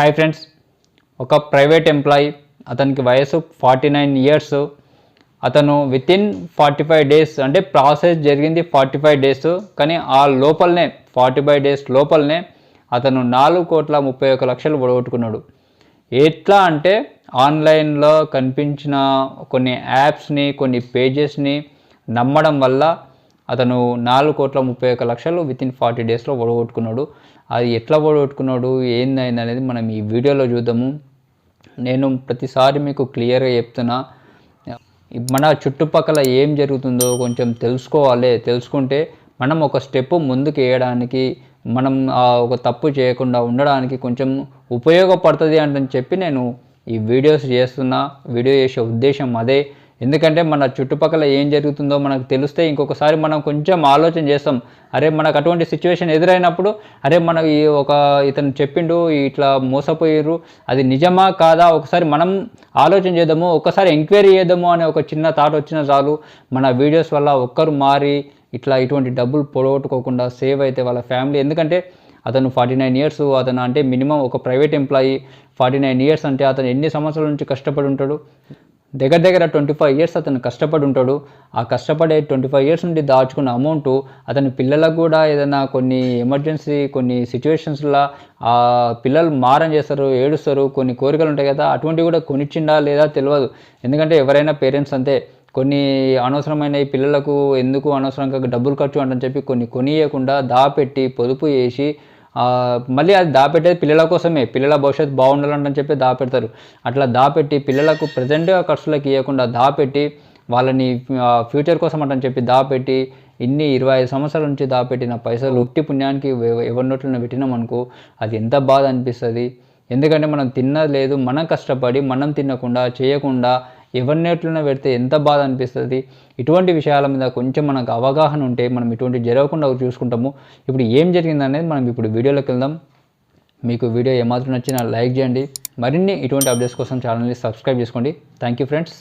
Hi friends, ఒక private employee, అతనికి వయసు 49 ఇయర్స్. అతను వితిన్ 45 డేస్, అంటే ప్రాసెస్ జరిగింది 45 డేస్, కానీ ఆ లోపలనే 45 డేస్ లోపలనే అతను 4,31,00,000 పోగొట్టుకున్నాడు. ఎట్లా అంటే ఆన్లైన్లో కనిపించిన కొన్ని యాప్స్ని, కొన్ని పేజెస్ని నమ్మడం వల్ల అతను 4,31,00,000 వితిన్ 40 డేస్లో పోగొట్టుకున్నాడు. అది ఎట్లా పోగొట్టుకున్నాడు, ఏందైంది అనేది మనం ఈ వీడియోలో చూద్దాము. నేను ప్రతిసారి మీకు క్లియర్గా చెప్తున్నా, మన చుట్టుపక్కల ఏం జరుగుతుందో కొంచెం తెలుసుకోవాలి. తెలుసుకుంటే మనం ఒక స్టెప్ ముందుకు వేయడానికి, మనం ఒక తప్పు చేయకుండా ఉండడానికి కొంచెం ఉపయోగపడుతుంది అని చెప్పి నేను ఈ వీడియోస్ చేస్తున్నా. వీడియో చేసే ఉద్దేశం అదే. ఎందుకంటే మన చుట్టుపక్కల ఏం జరుగుతుందో మనకు తెలిస్తే ఇంకొకసారి మనం కొంచెం ఆలోచన చేస్తాం. అరే, మనకు అటువంటి సిచ్యువేషన్ ఎదురైనప్పుడు, అరే మనకు ఇతను చెప్పిండు ఇట్లా మోసపోయారు, అది నిజమా కాదా ఒకసారి మనం ఆలోచన చేద్దాము, ఒకసారి ఎంక్వైరీ చేద్దాము అనే ఒక చిన్న థాట్ వచ్చిన చాలు. మన వీడియోస్ వల్ల ఒక్కరు మారి ఇటువంటి డబ్బులు పొడగొట్టుకోకుండా సేవ్ అయితే వాళ్ళ ఫ్యామిలీ. ఎందుకంటే అతను 49 ఇయర్స్, అతను అంటే మినిమం ఒక ప్రైవేట్ ఎంప్లాయీ. 49 ఇయర్స్ అంటే అతను ఎన్ని సంవత్సరాల నుంచి కష్టపడి ఉంటాడు? దగ్గర 25 ఇయర్స్ అతను కష్టపడి ఉంటాడు. ఆ కష్టపడే 25 ఇయర్స్ నుండి దాచుకున్న అమౌంట్ అతని పిల్లలకు కూడా ఏదైనా కొన్ని ఎమర్జెన్సీ, కొన్ని సిచ్యువేషన్స్లో ఆ పిల్లలు మారం చేస్తారు, ఏడుస్తారు, కొన్ని కోరికలు ఉంటాయి కదా, అటువంటివి కూడా కొనిచ్చిండా లేదా తెలియదు. ఎందుకంటే ఎవరైనా పేరెంట్స్ అంతే, కొన్ని అనవసరమైన పిల్లలకు ఎందుకు అనవసరంగా డబ్బులు ఖర్చు అంటని చెప్పి కొన్ని కొనియకుండా దాపెట్టి పొదుపు చేసి మళ్ళీ అది దాపెట్టేది పిల్లల కోసమే, పిల్లల భవిష్యత్తు బాగుండాలని చెప్పి దాపెడతారు. అట్లా దాపెట్టి పిల్లలకు ప్రజెంట్గా ఖర్చులకు ఇవ్వకుండా దాపెట్టి వాళ్ళని ఫ్యూచర్ కోసం అంటని చెప్పి దాపెట్టి ఇన్ని 25 సంవత్సరాల నుంచి దాపెట్టిన పైసలు ఉట్టి పుణ్యానికి ఎవరి నోట్లను పెట్టినాం అనుకో, అది ఎంత బాధ అనిపిస్తుంది. ఎందుకంటే మనం తిన్నది లేదు, మనం కష్టపడి మనం తినకుండా చేయకుండా ఎవరినేట్లనే పెడితే ఎంత బాధ అనిపిస్తుంది. ఇటువంటి విషయాల మీద కొంచెం మనకు అవగాహన ఉంటే మనం ఇటువంటి జరగకుండా చూసుకుంటాము. ఇప్పుడు ఏం జరిగిందనేది మనం ఇప్పుడు వీడియోలోకి వెళ్దాం. మీకు వీడియో ఏమాత్రం నచ్చినా లైక్ చేయండి. మరిన్ని ఇటువంటి అప్డేట్స్ కోసం ఛానల్ని సబ్స్క్రైబ్ చేసుకోండి. Thank you friends.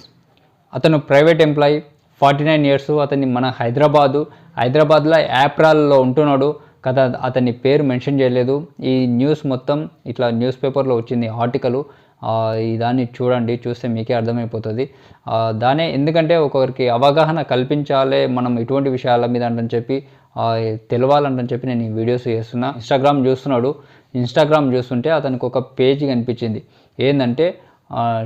అతను ప్రైవేట్ ఎంప్లాయీ, 49 ఇయర్స్. అతన్ని మన హైదరాబాద్లో యాప్రాల్లో ఉంటున్నాడు కదా. అతని పేరు మెన్షన్ చేయలేదు. ఈ న్యూస్ మొత్తం ఇట్లా న్యూస్ పేపర్లో వచ్చింది ఆర్టికలు. దాన్ని చూడండి, చూస్తే మీకే అర్థమైపోతుంది. దానే ఎందుకంటే ఒకరికి అవగాహన కల్పించాలి మనం ఇటువంటి విషయాల మీద అంటని చెప్పి తెలవాలంటని చెప్పి నేను ఈ వీడియోస్ చేస్తున్నా. ఇన్స్టాగ్రామ్ చూస్తుంటే అతనికి ఒక పేజీ కనిపించింది. ఏంటంటే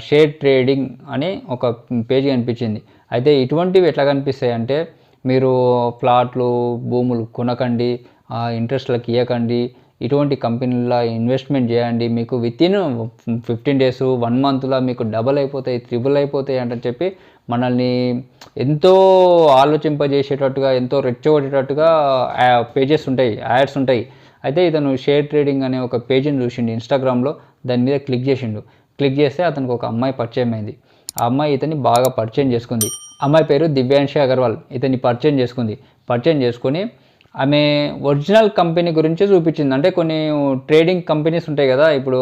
షేర్ ట్రేడింగ్ అని ఒక పేజీ కనిపించింది. అయితే ఇటువంటివి ఎట్లా కనిపిస్తాయి అంటే, మీరు ఫ్లాట్లు, భూములు కొనకండి, ఇంట్రెస్ట్లకు ఇవ్వకండి, ఇటువంటి కంపెనీల్లో ఇన్వెస్ట్మెంట్ చేయండి, మీకు వితిన్ 15 డేస్ 1 మంత్లో మీకు డబల్ అయిపోతాయి, త్రిబుల్ అయిపోతాయి అంటని చెప్పి మనల్ని ఎంతో ఆలోచింపజేసేటట్టుగా, ఎంతో రెచ్చగొట్టేటట్టుగా పేజెస్ ఉంటాయి, యాడ్స్ ఉంటాయి. అయితే ఇతను షేర్ ట్రేడింగ్ అనే ఒక పేజీని చూసిండు ఇన్స్టాగ్రామ్లో. దాని మీద క్లిక్ చేస్తే అతనికి ఒక అమ్మాయి పరిచయం అయింది. ఆ అమ్మాయి ఇతన్ని బాగా పరిచయం చేసుకుంది. అమ్మాయి పేరు దివ్యాంశి అగర్వాల్. ఇతన్ని పరిచయం చేసుకొని ఆమె ఒరిజినల్ కంపెనీ గురించి చూపించింది. అంటే కొన్ని ట్రేడింగ్ కంపెనీస్ ఉంటాయి కదా, ఇప్పుడు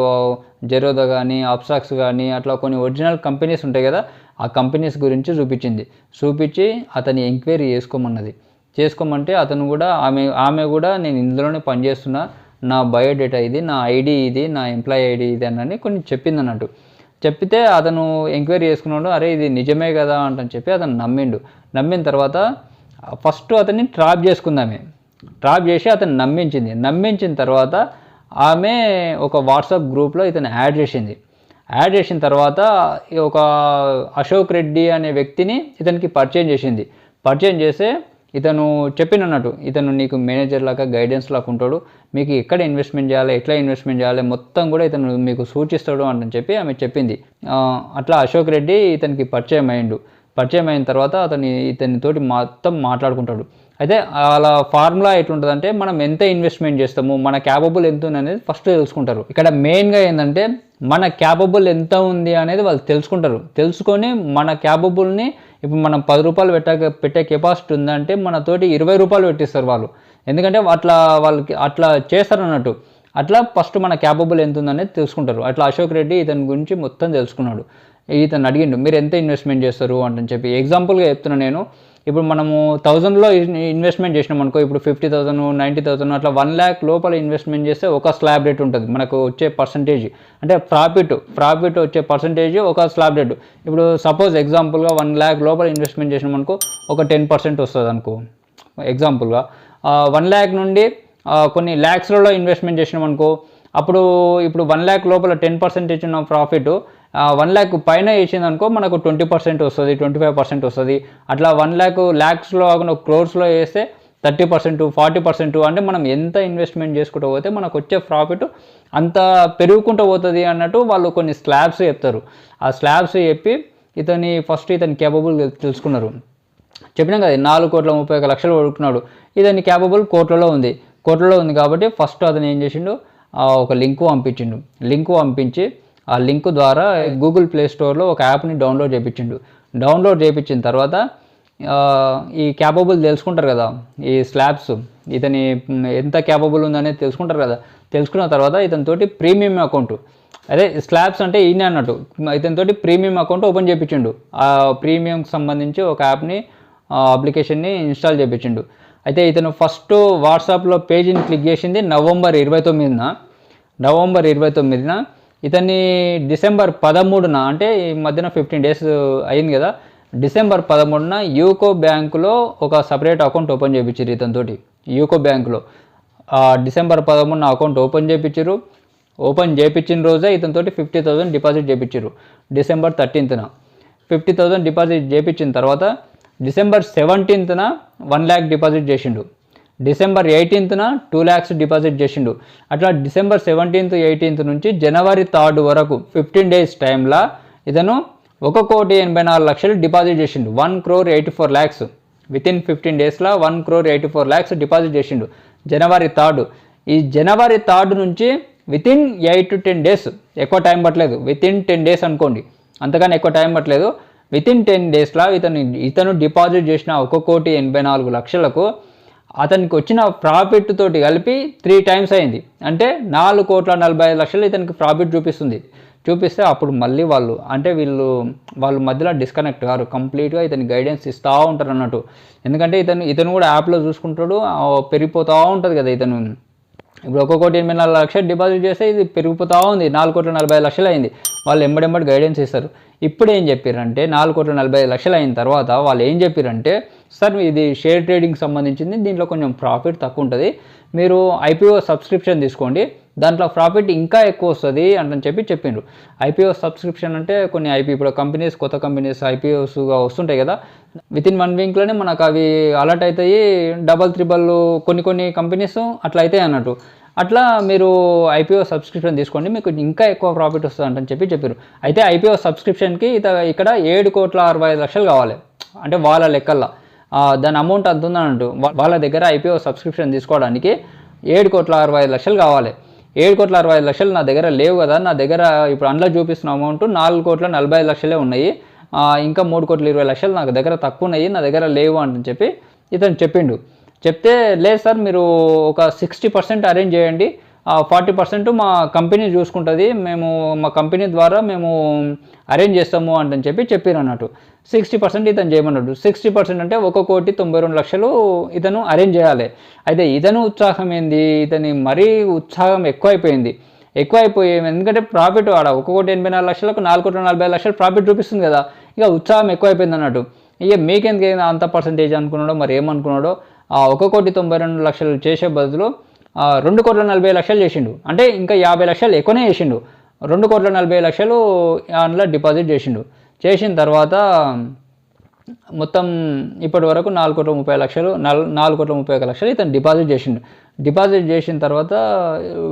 జెరోదా కానీ, అప్స్టాక్స్ కానీ, అట్లా కొన్ని ఒరిజినల్ కంపెనీస్ ఉంటాయి కదా, ఆ కంపెనీస్ గురించి చూపించి అతన్ని ఎంక్వైరీ చేసుకోమంటే అతను కూడా ఆమె కూడా నేను ఇందులోనే పనిచేస్తున్నా, నా బయోడేటా ఇది, నా ఐడి ఇది, నా ఎంప్లాయీ ఐడి ఇది అని కొన్ని చెప్పింది అన్నట్టు. చెప్పితే అతను ఎంక్వైరీ చేసుకున్నాడు. అరే ఇది నిజమే కదా అంటని చెప్పి అతను నమ్మిన తర్వాత ఫస్ట్ అతన్ని ట్రాప్ చేసి అతను నమ్మించిన తర్వాత ఆమె ఒక వాట్సాప్ గ్రూప్లో ఇతను యాడ్ చేసిన తర్వాత ఒక అశోక్ రెడ్డి అనే వ్యక్తిని ఇతనికి పరిచయం చేస్తే ఇతను చెప్పినట్టు, ఇతను నీకు మేనేజర్ లాగా, గైడెన్స్ లాగా ఉంటాడు, మీకు ఎక్కడ ఇన్వెస్ట్మెంట్ చేయాలి, ఎట్లా ఇన్వెస్ట్మెంట్ చేయాలి మొత్తం కూడా ఇతను మీకు సూచిస్తాడు అని చెప్పి ఆమె చెప్పింది. అట్లా అశోక్ రెడ్డి ఇతనికి పరిచయం అయిన తర్వాత ఇతనితోటి మొత్తం మాట్లాడుకుంటాడు. అయితే అలా ఫార్ములా ఎట్లుంటుందంటే, మనం ఎంత ఇన్వెస్ట్మెంట్ చేస్తాము, మన క్యాపబుల్ ఎంత ఉంది అనేది ఫస్ట్ తెలుసుకుంటారు. ఇక్కడ మెయిన్గా ఏంటంటే మన క్యాపబుల్ ఎంత ఉంది అనేది వాళ్ళు తెలుసుకొని మన క్యాపబుల్ని, ఇప్పుడు మనం 10 రూపాయలు పెట్టే కెపాసిటీ ఉందంటే మనతోటి 20 రూపాయలు పెట్టిస్తారు వాళ్ళు. ఎందుకంటే వాళ్ళకి అట్లా చేస్తారు అన్నట్టు. అట్లా ఫస్ట్ మన క్యాపబుల్ ఎంత ఉందనేది తెలుసుకుంటారు. అట్లా అశోక్ రెడ్డి ఇతని గురించి మొత్తం తెలుసుకున్నాడు. ఇతను అడిగిండు, మీరు ఎంత ఇన్వెస్ట్మెంట్ చేస్తారు అని చెప్పి. ఎగ్జాంపుల్గా చెప్తున్నా నేను, ఇప్పుడు మనము 1000లో ఇన్వెస్ట్మెంట్ చేసినాం అనుకో, ఇప్పుడు 50,000 90,000 అట్లా 1 lakh లోపల ఇన్వెస్ట్మెంట్ చేస్తే ఒక స్లాబ్ రేట్ ఉంటుంది మనకు వచ్చే పర్సంటేజ్, అంటే ప్రాఫిట్ వచ్చే పర్సంటేజ్ ఒక స్లాబ్ రేటు. ఇప్పుడు సపోజ్ ఎగ్జాంపుల్గా 1 lakh లోపల ఇన్వెస్ట్మెంట్ చేసినాం అనుకో ఒక 10% వస్తుంది అనుకో ఎగ్జాంపుల్గా. 1 lakh నుండి కొన్ని ల్యాక్స్లలో ఇన్వెస్ట్మెంట్ చేసినాం అనుకో, అప్పుడు ఇప్పుడు 1 lakh లోపల 10% ఉన్న ప్రాఫిట్ 1 lakh పైన వేసింది అనుకో మనకు 20% వస్తుంది, 25% వస్తుంది. అట్లా 1 lakh ల్యాక్స్లో కాకుండా క్రోర్స్లో వేస్తే 30% 40%, అంటే మనం ఎంత ఇన్వెస్ట్మెంట్ చేసుకుంటూ పోతే మనకు వచ్చే ప్రాఫిట్ అంత పెరుగుకుంటూ పోతుంది అన్నట్టు వాళ్ళు కొన్ని స్లాబ్స్ చెప్తారు. ఆ స్లాబ్స్ చెప్పి ఇతని క్యాపబుల్ తెలుసుకున్నారు. చెప్పినాం కదా 4,31,00,000 కొడుకున్నాడు, ఇతని క్యాపబుల్ కోట్లలో ఉంది కాబట్టి ఫస్ట్ అతను ఏం చేసిండు, ఒక లింక్ పంపించి ఆ లింక్ ద్వారా గూగుల్ ప్లే స్టోర్లో ఒక యాప్ని డౌన్లోడ్ చేయించిన తర్వాత ఈ క్యాపబుల్ తెలుసుకుంటారు కదా, ఈ స్లాబ్స్ ఇతని ఎంత క్యాపబుల్ ఉందనేది తెలుసుకుంటారు కదా. తెలుసుకున్న తర్వాత ఇతనితోటి ప్రీమియం అకౌంట్, అదే స్లాబ్స్ అంటే ఈయన అన్నట్టు, ఇతనితోటి ప్రీమియం అకౌంట్ ఓపెన్ చేయించిండు. ఆ ప్రీమియంకి సంబంధించి ఒక యాప్ని అప్లికేషన్ని ఇన్స్టాల్ చేయించిండు. అయితే ఇతను ఫస్ట్ వాట్సాప్లో పేజీని క్లిక్ చేసింది నవంబర్ 29న. ఇతన్ని డిసెంబర్ 13న, అంటే ఈ మధ్యన 15 days అయింది కదా, డిసెంబర్ 13న యూకో బ్యాంకులో ఒక సపరేట్ అకౌంట్ ఓపెన్ చేయించారు ఇతనితోటి. యూకో బ్యాంకులో డిసెంబర్ 13న అకౌంట్ ఓపెన్ చేయించిన రోజే ఇతనితోటి 50,000 డిపాజిట్ చేయించారు. డిసెంబర్ 13న 50,000 డిపాజిట్ చేయించిన తర్వాత డిసెంబర్ 17న 1 lakh డిపాజిట్ చేసిండు. డిసెంబర్ 18న 2 lakhs డిపాజిట్ చేసిండు. అట్లా డిసెంబర్ 17th 18th నుంచి జనవరి 3rd వరకు 15 days టైంలో ఇతను 1,84,00,000 డిపాజిట్ చేసిండు. 1,84,00,000 వితిన్ 15 daysలో 1,84,00,000 డిపాజిట్ చేసిండు జనవరి 3rd. ఈ జనవరి 3rd నుంచి వితిన్ 8 to 10 days, ఎక్కువ టైం పట్టలేదు, వితిన్ 10 days అనుకోండి, అంతగానే ఎక్కువ టైం పట్టలేదు. వితిన్ 10 daysలో ఇతను డిపాజిట్ చేసిన 1,84,00,000కు అతనికి వచ్చిన ప్రాఫిట్ తోటి కలిపి 3 times అయింది. అంటే 4,45,00,000 ఇతనికి ప్రాఫిట్ చూపిస్తే అప్పుడు మళ్ళీ వాళ్ళు మధ్యలో డిస్కనెక్ట్ కారు, కంప్లీట్గా ఇతని గైడెన్స్ ఇస్తూ ఉంటారు అన్నట్టు. ఎందుకంటే ఇతను కూడా యాప్లో చూసుకుంటాడు, పెరిగిపోతూ ఉంటుంది కదా. ఇప్పుడు 1,84,00,000 డిపాజిట్ చేస్తే ఇది పెరిగిపోతూ ఉంది, 4,45,00,000 అయింది. వాళ్ళు ఎంబడెంబడి గైడెన్స్ ఇస్తారు. ఇప్పుడు ఏం చెప్పారంటే 4,45,00,000 అయిన తర్వాత వాళ్ళు ఏం చెప్పారంటే, సార్ ఇది షేర్ ట్రేడింగ్కి సంబంధించింది, దీంట్లో కొంచెం ప్రాఫిట్ తక్కువ ఉంటుంది, మీరు IPO సబ్స్క్రిప్షన్ తీసుకోండి, దాంట్లో ప్రాఫిట్ ఇంకా ఎక్కువ వస్తుంది అని చెప్పిండ్రు. IPO సబ్స్క్రిప్షన్ అంటే కొన్ని ఇప్పుడు కొత్త కంపెనీస్ IPOస్గా వస్తుంటాయి కదా, వితిన్ 1 weekలోనే మనకు అవి అలర్ట్ అవుతాయి, డబల్ త్రిబల్ కొన్ని కంపెనీస్ అట్లా అవుతాయి అన్నట్టు. అట్లా మీరు IPO సబ్స్క్రిప్షన్ తీసుకోండి, మీకు ఇంకా ఎక్కువ ప్రాఫిట్ వస్తుంది అని చెప్పారు. అయితే IPO సబ్స్క్రిప్షన్కి ఇక్కడ 7,65,00,000 కావాలి, అంటే వాళ్ళ లెక్కల్లో దాని అమౌంట్ అంత ఉందన్నట్టు. వాళ్ళ దగ్గర IPO సబ్స్క్రిప్షన్ తీసుకోవడానికి 7,65,00,000 కావాలి. 7,65,00,000 నా దగ్గర లేవు కదా, నా దగ్గర ఇప్పుడు అందులో చూపిస్తున్న అమౌంట్ 4,45,00,000 ఉన్నాయి, ఇంకా 3,20,00,000 నాకు దగ్గర తక్కువ ఉన్నాయి, నా దగ్గర లేవు అని ఇతను చెప్తే, లేదు సార్ మీరు ఒక 60% అరేంజ్ చేయండి, 40% మా కంపెనీ చూసుకుంటుంది, మా కంపెనీ ద్వారా మేము అరేంజ్ చేస్తాము అని చెప్పారు అన్నట్టు. 60% ఇతను చేయమన్నాడు. 60% అంటే 1,92,00,000 ఇతను అరేంజ్ చేయాలి. అయితే ఇతను ఉత్సాహం ఏంది, ఇతని మరీ ఉత్సాహం ఎక్కువైపోయింది. ఎందుకంటే ప్రాఫిట్ 1,84,00,000కు 4,45,00,000 ప్రాఫిట్ చూపిస్తుంది కదా, ఇక ఉత్సాహం ఎక్కువైపోయింది అన్నట్టు. ఇక మీకెందుకు అంత పర్సంటేజ్ అనుకున్నాడో మరి ఏమనుకున్నాడో, 1,92,00,000 చేసే బదులు 2,40,00,000 చేసిండు, అంటే ఇంకా 50,00,000 ఎక్కువనే చేసిండు. 2,40,00,000 అందులో డిపాజిట్ చేసిన తర్వాత మొత్తం ఇప్పటి వరకు 4,30,00,000 ఇతను డిపాజిట్ చేసిన తర్వాత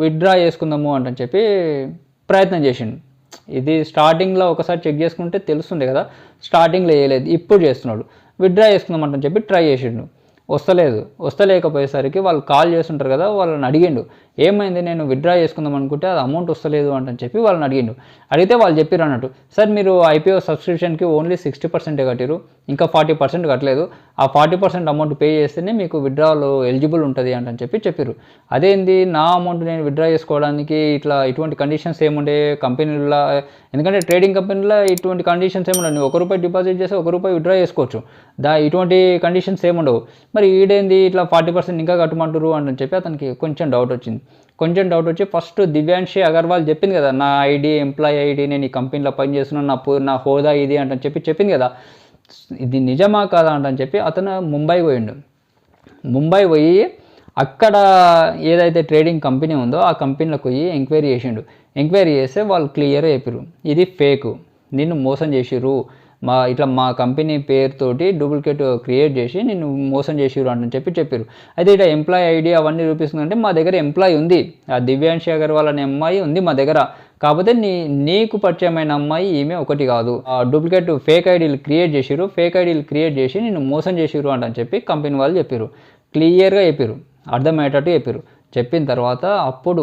విత్డ్రా చేసుకుందాము అని ప్రయత్నం చేసిండు. ఇది స్టార్టింగ్లో ఒకసారి చెక్ చేసుకుంటే తెలుస్తుంది కదా, స్టార్టింగ్లో వేయలేదు, ఇప్పుడు చేస్తున్నాడు. విత్డ్రా చేసుకుందాం అని ట్రై చేసిండు. వస్తలేకపోయేసరికి వాళ్ళు కాల్ చేస్తుంటారు కదా, వాళ్ళని అడిగిండు ఏమైంది, నేను విత్డ్రా చేసుకుందాం అనుకుంటే అది అమౌంట్ వస్తలేదు అని చెప్పి వాళ్ళని అడిగిండు. అడిగితే వాళ్ళు చెప్పారు అన్నట్టు, సార్ మీరు IPO సబ్స్క్రిప్షన్కి ఓన్లీ 60% కట్టిరు, ఇంకా 40% కట్టలేదు, ఆ 40% అమౌంట్ పే చేస్తేనే మీకు విత్డ్రాలో ఎలిజిబుల్ ఉంటుంది అని చెప్పారు. అదేంది నా అమౌంట్ నేను విత్డ్రా చేసుకోవడానికి ఇటువంటి కండిషన్స్ ఏముండే కంపెనీలో, ఎందుకంటే ట్రేడింగ్ కంపెనీలో ఇటువంటి కండిషన్స్ ఏముండవు, నువ్వు ₹1 డిపాజిట్ చేస్తే ₹1 విత్డ్రా చేసుకోవచ్చు, ఇటువంటి కండిషన్స్ ఏముండవు. మరి ఈడేంది ఇట్లా 40% ఇంకా కట్టమంటారు అని చెప్పి అతనికి కొంచెం డౌట్ వచ్చి ఫస్ట్ దివ్యాంశి అగర్వాల్ చెప్పింది కదా, నా ఎంప్లాయీ ఐడి, నేను ఈ కంపెనీలో పనిచేస్తున్నాను, నా హోదా ఇది అని చెప్పింది కదా, ఇది నిజమా కాదా అని చెప్పి అతను ముంబై పోయి అక్కడ ఏదైతే ట్రేడింగ్ కంపెనీ ఉందో ఆ కంపెనీలోకి పోయి ఎంక్వైరీ చేస్తే వాళ్ళు క్లియర్గా చెప్పారు, ఇది ఫేక్, నిన్ను మోసం చేసిర్రు, మా కంపెనీ పేరుతోటి డూప్లికేట్ క్రియేట్ చేసి నిన్ను మోసం చేసిర్రు అని చెప్పారు. అయితే ఇట్లా ఎంప్లాయీ ఐడి అవన్నీ చూపిస్తుందంటే మా దగ్గర ఎంప్లాయీ ఉంది, ఆ దివ్యాంశి అగర్వాల్ అనే అమ్మాయి ఉంది మా దగ్గర, కాకపోతే నీకు పరిచయమైన అమ్మాయి ఈమె ఒకటి కాదు, డూప్లికేట్ ఫేక్ ఐడీలు క్రియేట్ చేసి నిన్ను మోసం చేసిర్రు అని చెప్పి కంపెనీ వాళ్ళు చెప్పారు, క్లియర్గా చెప్పారు, అర్థమయ్యేటట్టు చెప్పారు. చెప్పిన తర్వాత అప్పుడు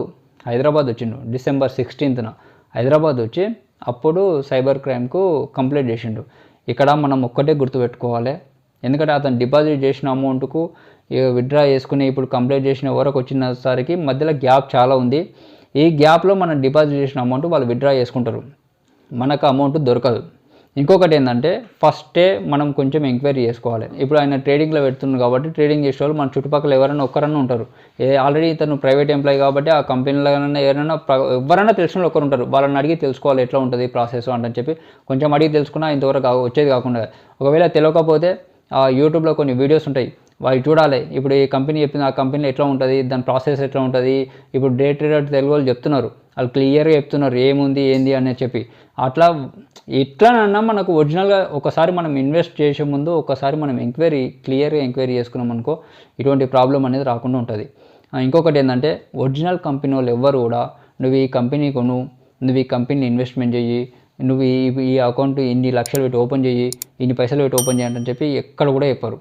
హైదరాబాద్ వచ్చిండు, December 16th హైదరాబాద్ వచ్చి అప్పుడు సైబర్ క్రైమ్కు కంప్లైంట్ చేసిండు. ఇక్కడ మనం ఒక్కటే గుర్తుపెట్టుకోవాలి, ఎందుకంటే అతను డిపాజిట్ చేసిన అమౌంట్కు విత్డ్రా చేసుకుని ఇప్పుడు కంప్లైంట్ చేసిన వరకు వచ్చినసరికి మధ్యలో గ్యాప్ చాలా ఉంది. ఈ గ్యాప్లో మనం డిపాజిట్ చేసిన అమౌంట్ వాళ్ళు విత్డ్రా చేసుకుంటారు, మనకు అమౌంట్ దొరకదు. ఇంకొకటి ఏంటంటే ఫస్టే మనం కొంచెం ఎంక్వైరీ చేసుకోవాలి. ఇప్పుడు ఆయన ట్రేడింగ్లో పెడుతున్నాడు కాబట్టి ట్రేడింగ్ చేసే వాళ్ళు మన చుట్టుపక్కల ఒక్కరన్నా ఉంటారు. ఆల్రెడీ ఇతను ప్రైవేట్ ఎంప్లాయీ కాబట్టి ఆ కంపెనీలో ఎవరైనా తెలిసిన ఒకరు ఉంటారు, వాళ్ళని అడిగి తెలుసుకోవాలి ఎట్లా ఉంటుంది ప్రాసెస్ అని చెప్పి కొంచెం అడిగి తెలుసుకున్నా ఇంతవరకు వచ్చేది కాకుండా. ఒకవేళ తెలియకపోతే యూట్యూబ్లో కొన్ని వీడియోస్ ఉంటాయి, వాళ్ళు చూడాలి. ఇప్పుడు ఈ కంపెనీ చెప్పింది ఆ కంపెనీలో ఎట్లా ఉంటుంది, దాని ప్రాసెస్ ఎట్లా ఉంటుంది, ఇప్పుడు డే ట్రేడర్ తెలుగు వాళ్ళు చెప్తున్నారు, వాళ్ళు క్లియర్గా చెప్తున్నారు ఏముంది ఏంది అని చెప్పి. ఇట్లానన్నా మనకు ఒరిజినల్గా ఒకసారి మనం ఇన్వెస్ట్ చేసే ముందు ఒకసారి మనం క్లియర్గా ఎంక్వైరీ చేసుకున్నాం అనుకో, ఇటువంటి ప్రాబ్లం అనేది రాకుండా ఉంటుంది. ఇంకొకటి ఏంటంటే ఒరిజినల్ కంపెనీ వాళ్ళు ఎవ్వరు కూడా నువ్వు ఈ కంపెనీ కొను, నువ్వు ఈ కంపెనీని ఇన్వెస్ట్మెంట్ చెయ్యి, నువ్వు ఈ అకౌంట్ ఇన్ని లక్షలు పెట్టి ఓపెన్ చెయ్యి, ఇన్ని పైసలు పెట్టి ఓపెన్ చేయండి చెప్పి ఎక్కడ కూడా చెప్పరు.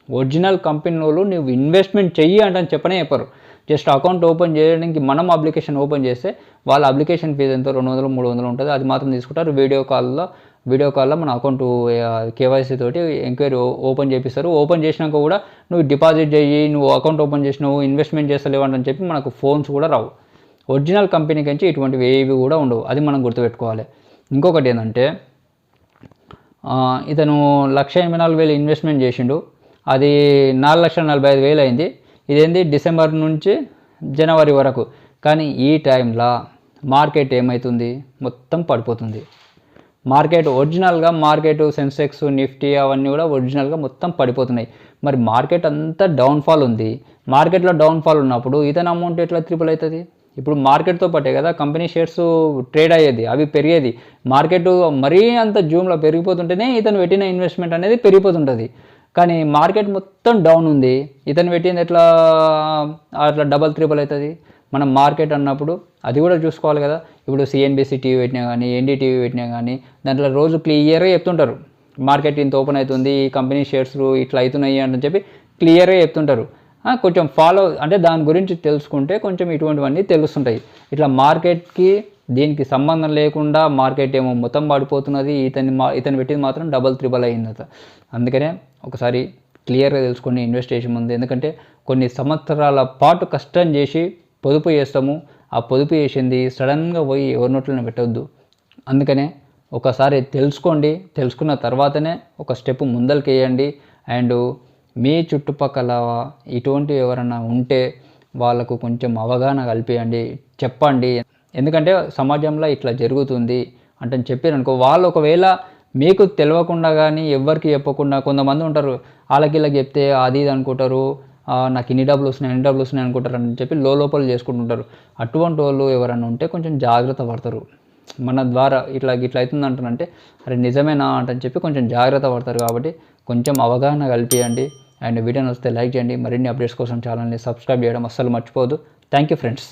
ఒరిజినల్ కంపెనీ వాళ్ళు నువ్వు ఇన్వెస్ట్మెంట్ చెయ్యి అంటే చెప్పరు. జస్ట్ అకౌంట్ ఓపెన్ చేయడానికి మనం అప్లికేషన్ ఓపెన్ చేస్తే వాళ్ళ అప్లికేషన్ ఫీజు ఎంతో 200-300 ఉంటుంది, అది మాత్రం తీసుకుంటారు. వీడియో కాల్లో మన అకౌంట్ KYC తోటి ఎంక్వైరీ ఓపెన్ చేపిస్తారు. ఓపెన్ చేసినాక కూడా నువ్వు డిపాజిట్ చేయి, నువ్వు అకౌంట్ ఓపెన్ చేసినావు, ఇన్వెస్ట్మెంట్ చేస్తలేవు అని చెప్పి మనకు ఫోన్స్ కూడా రావు. ఒరిజినల్ కంపెనీకి నుంచి ఇటువంటివి ఏవి కూడా ఉండవు, అది మనం గుర్తుపెట్టుకోవాలి. ఇంకొకటి ఏంటంటే ఇతను 1,84,000 ఇన్వెస్ట్మెంట్ చేసిండు, అది 4,45,000 అయింది. ఇదేంది డిసెంబర్ నుంచి జనవరి వరకు. కానీ ఈ టైంలో మార్కెట్ ఏమవుతుంది, మొత్తం పడిపోతుంది. మార్కెట్ సెన్సెక్స్ నిఫ్టీ అవన్నీ కూడా ఒరిజినల్గా మొత్తం పడిపోతున్నాయి. మరి మార్కెట్ అంతా డౌన్ఫాల్ ఉంది. మార్కెట్లో డౌన్ఫాల్ ఉన్నప్పుడు ఇతని అమౌంట్ ఎట్లా ట్రిపుల్ అవుతుంది? ఇప్పుడు మార్కెట్తో పాటే కదా కంపెనీ షేర్స్ ట్రేడ్ అయ్యేది, అవి పెరిగేది. మార్కెట్ మరీ అంత జూమ్లో పెరిగిపోతుంటేనే ఇతను పెట్టిన ఇన్వెస్ట్మెంట్ అనేది పెరిగిపోతుంటుంది. కానీ మార్కెట్ మొత్తం డౌన్ ఉంది, ఇతను పెట్టింది అట్లా డబల్ ట్రిపుల్ అవుతుంది. మనం మార్కెట్ అన్నప్పుడు అది కూడా చూసుకోవాలి కదా. ఇప్పుడు CNBC టీవీ పెట్టినా కానీ, NDTV పెట్టినా కానీ దాంట్లో రోజు క్లియర్గా చెప్తుంటారు మార్కెట్ ఇంత ఓపెన్ అవుతుంది, ఈ కంపెనీ షేర్స్ ఇట్లా అవుతున్నాయి అని చెప్పి క్లియర్గా చెప్తుంటారు. కొంచెం ఫాలో అంటే దాని గురించి తెలుసుకుంటే కొంచెం ఇటువంటివన్నీ తెలుస్తుంటాయి. ఇట్లా మార్కెట్కి దీనికి సంబంధం లేకుండా మార్కెట్ ఏమో మొత్తం పడిపోతున్నది, ఇతను పెట్టింది మాత్రం డబల్ ట్రిపుల్ అయింది. అందుకనే ఒకసారి క్లియర్గా తెలుసుకొని ఇన్వెస్ట్ చేసే ముందు, ఎందుకంటే కొన్ని సంవత్సరాల పాటు కష్టం చేసి పొదుపు చేస్తాము, ఆ పొదుపు చేసింది సడన్గా పోయి ఎవరి నోట్లను పెట్టవద్దు. అందుకనే ఒకసారి తెలుసుకోండి, తెలుసుకున్న తర్వాతనే ఒక స్టెప్ ముందరికి వేయండి. అండ్ మీ చుట్టుపక్కల ఇటువంటి ఎవరైనా ఉంటే వాళ్ళకు కొంచెం అవగాహన కల్పించండి, చెప్పండి. ఎందుకంటే సమాజంలో ఇట్లా జరుగుతుంది అంటే చెప్పారనుకో, వాళ్ళు ఒకవేళ మీకు తెలియకుండా కానీ ఎవరికి చెప్పకుండా, కొంతమంది ఉంటారు వాళ్ళకి చెప్తే అది ఇది అనుకుంటారు, నాకు ఇన్ని డబ్బులు వస్తున్నాయి అనుకుంటారు అని చెప్పి లోపల చేసుకుంటుంటారు. అటువంటి వాళ్ళు ఎవరైనా ఉంటే కొంచెం జాగ్రత్త పడతారు. మన ద్వారా ఇట్లా అవుతుంది అంటారంటే అరే నిజమేనా అంటని చెప్పి కొంచెం జాగ్రత్త పడతారు. కాబట్టి కొంచెం అవగాహన కల్పించండి. అండ్ వీడియోని వస్తే లైక్ చేయండి. మరిన్ని అప్డేట్స్ కోసం ఛానల్ని సబ్స్క్రైబ్ చేయడం అస్సలు మర్చిపోవద్దు. Thank you friends.